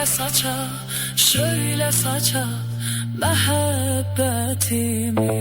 şöyle saça, şöyle saça, meher müebbetimi.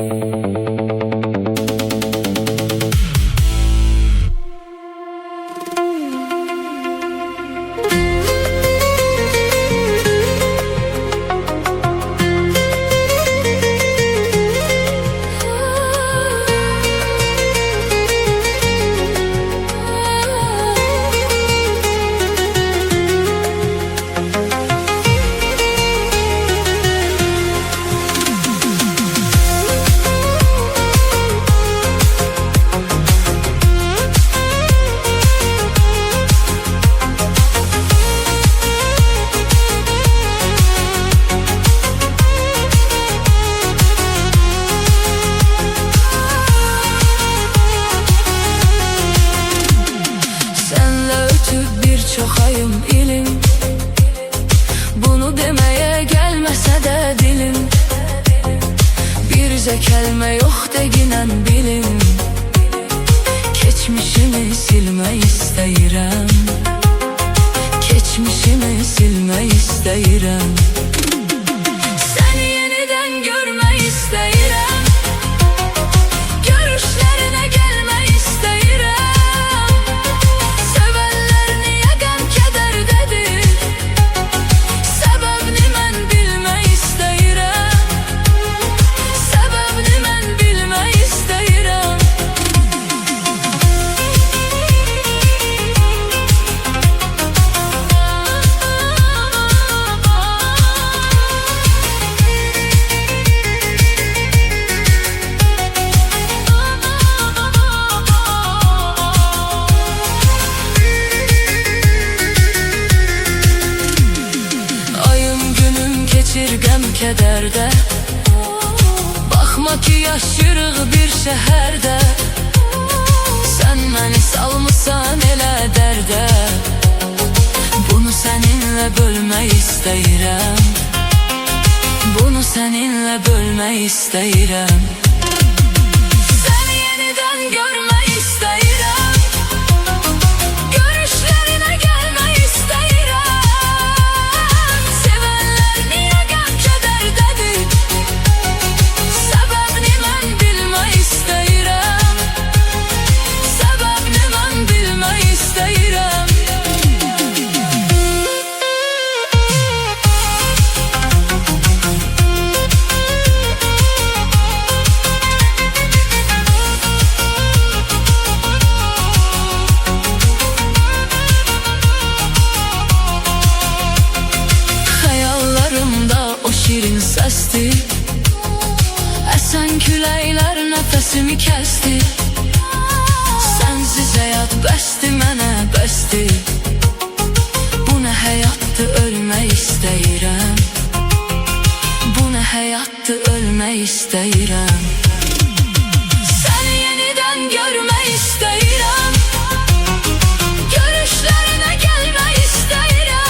Çok ayım ilim, bunu demeye gelmese de dilim. Birce kelime yok deginen bilim. Geçmişimi silme isteyirəm, geçmişimi silme isteyirəm. Seni yeniden görme isteyirəm, görüşlerine gelme isteyirəm. Geçirgəm kədərdə, baxma ki yaşırıq bir şəhərdə. Sən məni salmısan elə dərdə, bunu səninlə bölmək istəyirəm, bunu səninlə bölmək istəyirəm. Səni yenidən görmək istəyirəm, görüşlərinə gəlmək istəyirəm. Şirin səsdir, əsən küləklər nəfəsimi kəsdi. Sənsiz həyat bəsdir mənə bəsdir, bu nə həyatdır ölmək istəyirəm, bu nə həyatdır ölmək istəyirəm. Səni yenidən görmək istəyirəm, görüşlərinə gəlmək istəyirəm.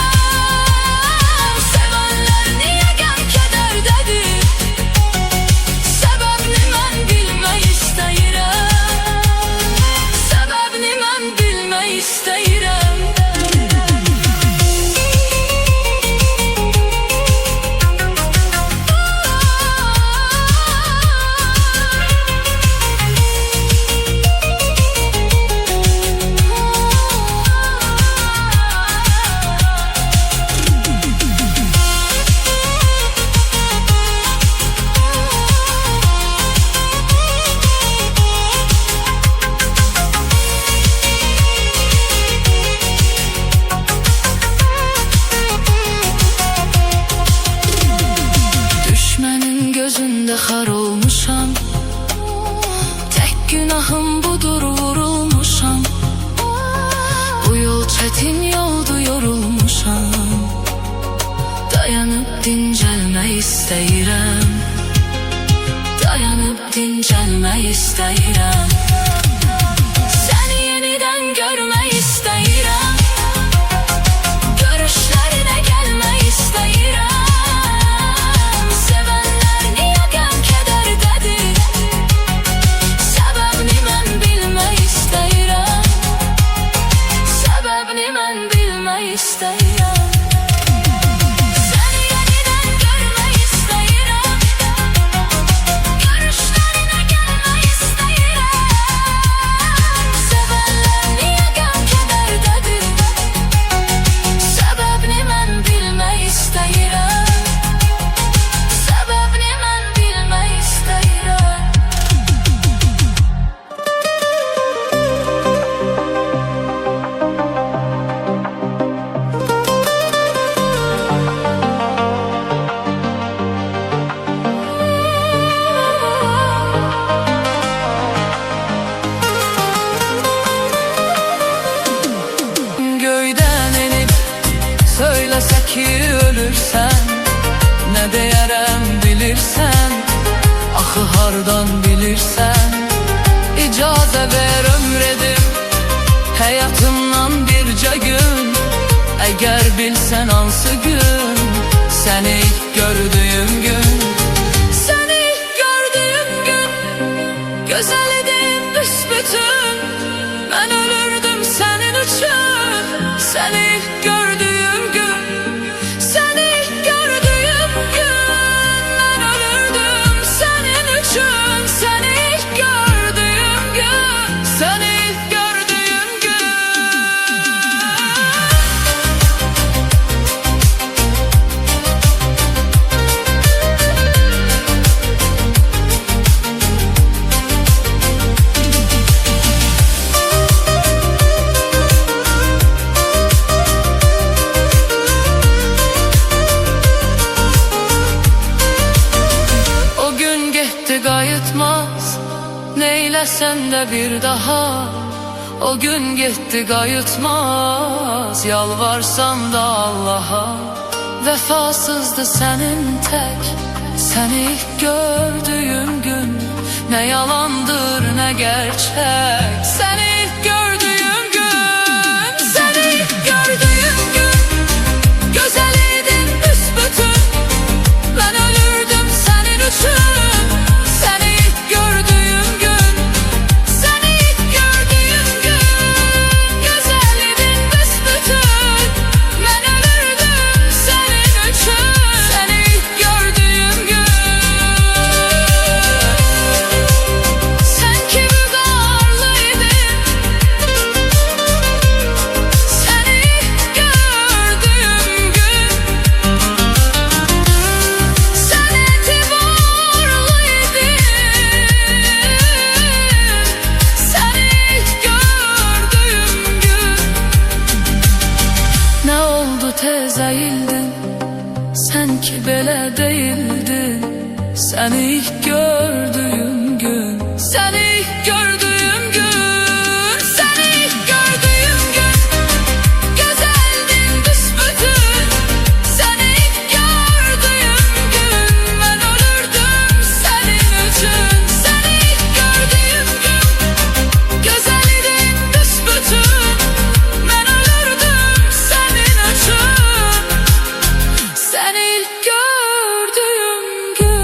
Gözündə xar olmuşam, tək günahım budur vurulmuşam. Bu yol çətin yoldu yorulmuşam, dayanıb dincəlmək istəyirəm, dayanıb dincəlmək istəyirəm. Səni yenidən görmək istəyirəm, görüşlərinə gəlmək istəyirəm. Səni yenidən görmək istəyirəm, hardan bilirsən, icazə ver ömr edim həyatımdan bircə gün. Əgər bilsən hansı gün, səni ilk gördüyüm gün, səni ilk gördüyüm gün, gözəl idin büsbütün, mən ölürdüm sənin üçün. Səni ilk gördüyüm gün, səni ilk gördüyüm gün, mən ölürdüm sənin üçün. Səni ilk gördüyüm gün, səni ilk gördüyüm gün. Qayıtmaz, neyləsən də bir daha. O gün getdi qayıtmaz, yalvarsam da Allaha. Vəfasızdı sənin tək, səni ilk gördüyüm gün, nə yalandır nə gerçək. Səni ilk gördüyüm gün, səni ilk gördüğüm gün, gözəl idin büsbütün, mən ölürdüm sənin üçün. Tez əyildin, sən ki belə deyildin. Səni ilk gördüyüm gün, səni ilk gördüyüm gün, səni ilk gördüyüm gün, gözəldin büsbütün, səni ilk gördüyüm gün, mən ölürdüm sənin üçün. Səni ilk gördüyüm gün, gözəl idin büsbütün, mən ölürdüm sənin üçün. Səni ilk gördüyüm gün.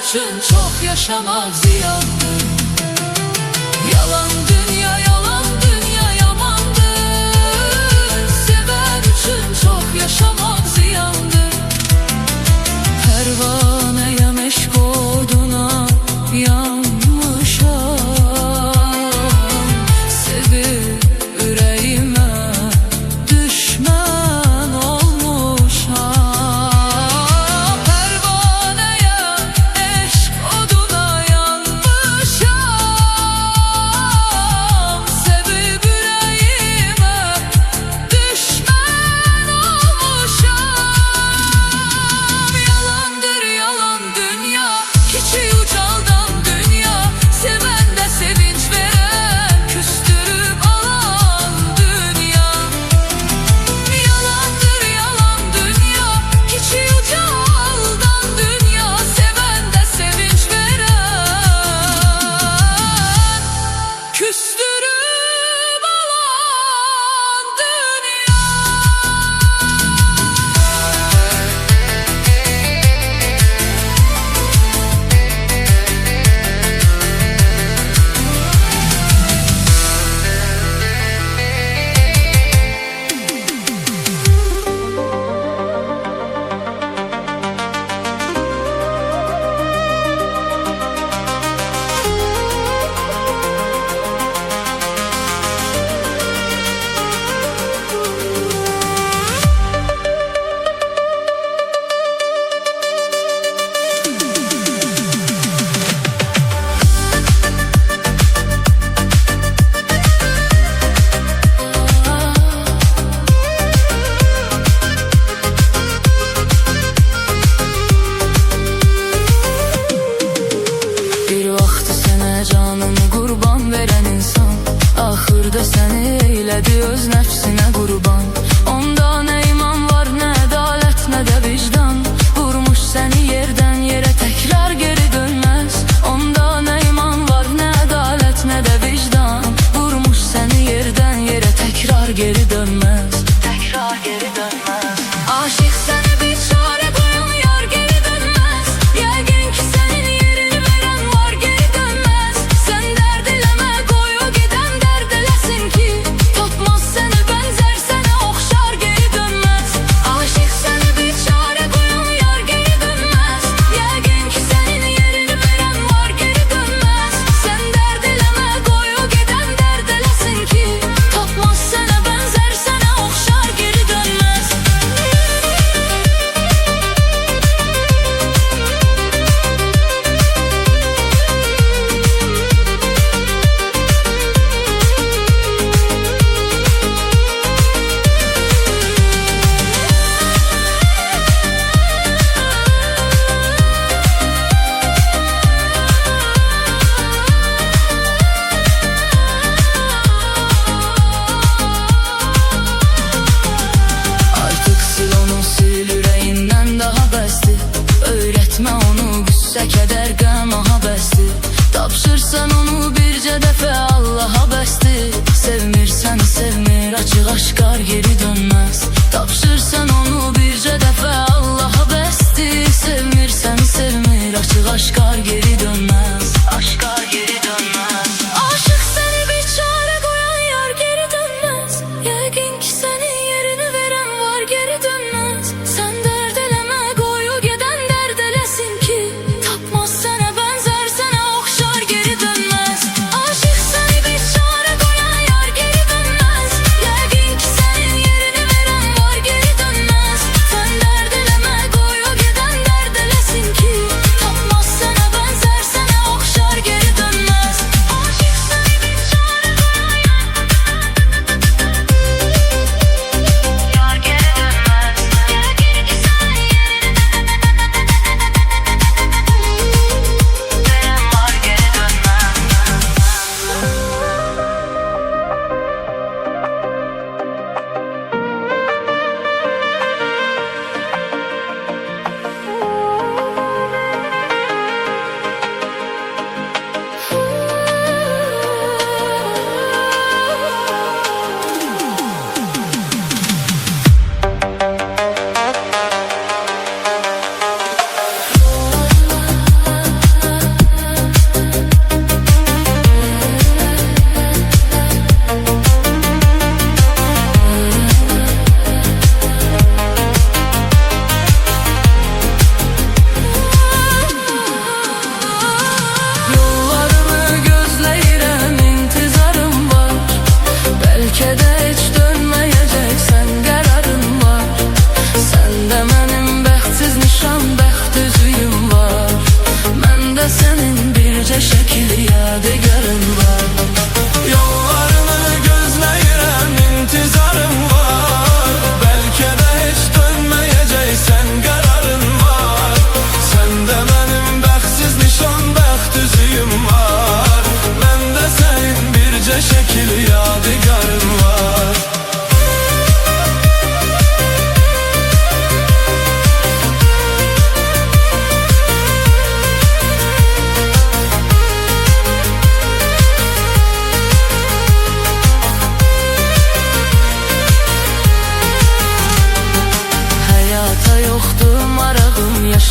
üçün çok yaşamak ziyandır. Yalan dünya, yalan dünya yamandır. Seven üçün çok yaşamak ziyandır. Pervaneye meşk oduna yanmışam. Sevip yüreğime düşman olmuşam. Pervaneye eşk oduna yanmışam. Sevip yüreğime düşman olmuşam. Yalandır yalan dünya, hiçi ucaldan dünya. Seven de sevinç veren, küstürüp alan dünya. Yalandır yalan dünya, hiçi ucaldan dünya. Seven de sevinç veren, küstürüp alan dünya. Bir vaxtı sənə canımı qurban verən insan, axırda səni eylədi öz nəfsinə qurban. Onda nə iman var, nə ədalət, nə də vicdan. Vurmuş səni yerdən yerə, təkrar geri dönməz. Onda nə iman var, nə ədalət, nə də vicdan. Vurmuş səni yerdən yerə, təkrar geri dönməz. Təkrar geri dönməz. Aşıq səni bir çarə qoyan yar geri dönməz. Yəqin ki sənin yerini verən var geri dönməz. Sən dərd eləmə, qoy o gedən dərd eləsin ki, tapmaz sənə bənzər, sənə oxşar geri dönməz. Aşıq səni bir çarə qoyan yar geri dönməz. Yəqin ki sənin yerini verən var geri dönməz. Sən dərd eləmə, qoy o gedən dərd eləsin ki, tapmaz sənə bənzər, sənə oxşar geri dönməz. Artıq sil onu, sil ürəyindən daha bəsdir. Öyrətmə onu qüssə, kədər, qəm, aha bəsdir. Tapşırsan onu bircə dəfə Allaha bəsdir. Sevmirsən sevmir, açıq aşkar geri dönməz. Tapşırsan onu bircə dəfə Allaha bəsdir. Sevmirsən sevmir, açıq aşkar geri dönməz. Aşkar geri dönməz. Aşıq səni bir çarə qoyan yar geri dönməz. Yəqin ki sənin yerini verən var geri dönməz. Sən dərd eləmə, qoy o gedən dərd eləsin ki, tapmaz sənə bənzər, sənə oxşar geri dönməz. Aşıq səni bir çarə qoyan yar geri dönməz. Yəqin ki sənin yerini verən var geri dönməz. Sən dərd eləmə, qoy o gedən dərd eləsin ki, tapmaz sənə bənzər, sənə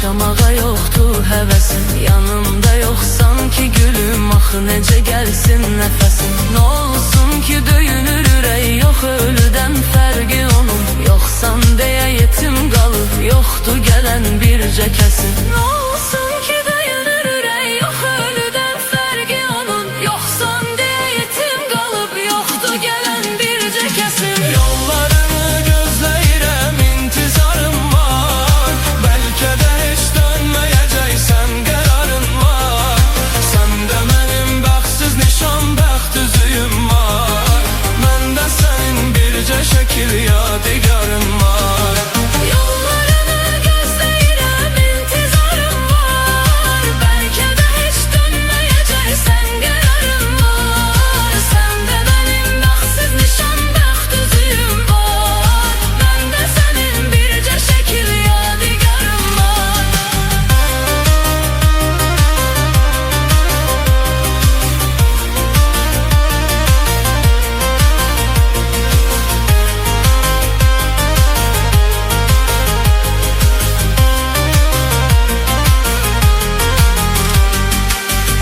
Yaşamağa yoxdur həvəsim, yanımda yoxsan ki gülüm, axı necə gəlsin nəfəsim. Nə olsun ki döyünür ürək, yox ölüdən fərqi onun. Yoxsan deyə yetim qalıb, yoxdur gələn bircə kəsin. Nə olsun ki döyünür ürək, yox ölüdən fərqi onun. Yoxsan deyə yetim qalıb, yoxdur gələn bircə kəsin. Yollarını gözləyirəm, intizarım var. Bəlkə də heç dönməyəcəksən, qərarın var. Səndə mənim bəxtsiz nişan, bəxt üzüyüm var. Məndə sənin bircə şəkil yadigarım var. Yollarını gözləyirəm, intizarım var. Bəlkə də heç dönməyəcəksən, qərarım var. Səndə mənim bəxtsiz nişan, bəxt üzüyüm var. Məndə sənin bircə şəkil yadigarım var.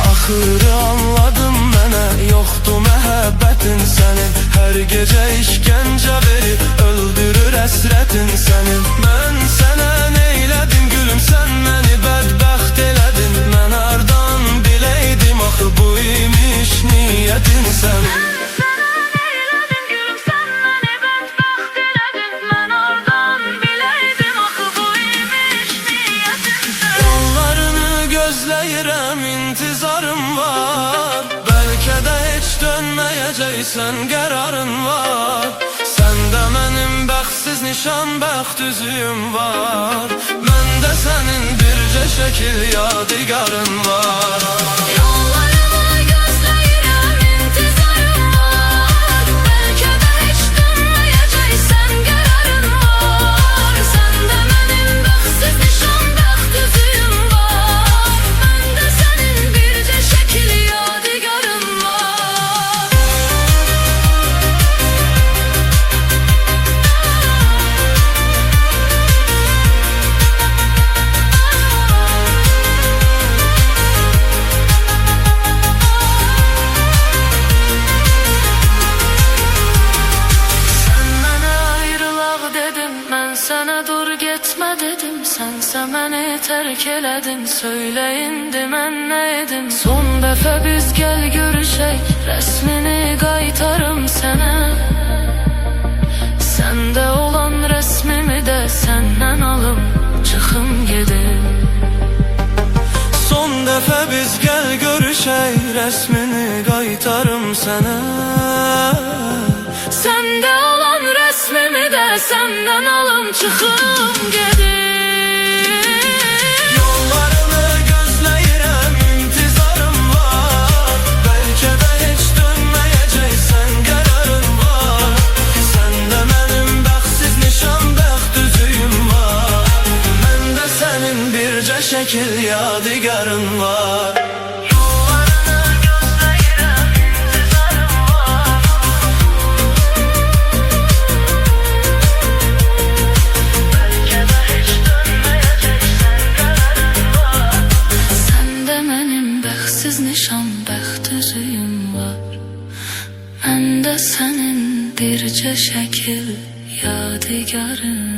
Axırı anladım mənə, yoxdur məhəbbətin sənin. Hər gecə işgəncə verib, öldürür əsrətin sənin. Mən sənə neylədim gülüm, sən məni bədbəxt elədin. Mən hardan biləydim, axı bu imiş niyyətin sənin. Yollarını gözləyirəm, intizarım var. Bəlkə də heç dönməyəcəksən, qərarın var. Səndə mənim bəxtsiz nişan, bəxt üzüyüm var. Məndə sənin bircə şəkil yadigarın var. Yollarını gözləyirəm, intizarım var. Bəlkə də heç dönməyəcəksən, qərarın var. Səndə mənim bəxtsiz nişan, bəxt üzüyüm var. Məndə sənin bircə şəkil yadigarın var. Səndən ayrılaq dedim, mən sənə dur getmə dedim. Sənsə məni tərk elədin, söylə indi mən nə edim. Son dəfə biz gəl görüşək, rəsmini qaytarım sənə. Səndə olan rəsmimi də səndən alım, çıxım gedim. Son dəfə biz gəl görüşək, rəsmini qaytarım sənə. Səndə olan rəsmimi də səndən alım, çıxım gedim. Yollarını gözləyirəm, intizarım var. Bəlkə də heç dönməyəcəksən, qərarın var. Səndə mənim bəxtsiz nişan, bəxt üzüyüm var. Məndə sənin bircə şəkil yadigarın var. Yollarını gözləyirəm, intizarım var. Bəlkə də heç dönməyəcəksən, qərarın var. Səndə mənim bəxtsiz nişan, bəxt üzüyüm var. Məndə sənin bircə şəkil yadigarın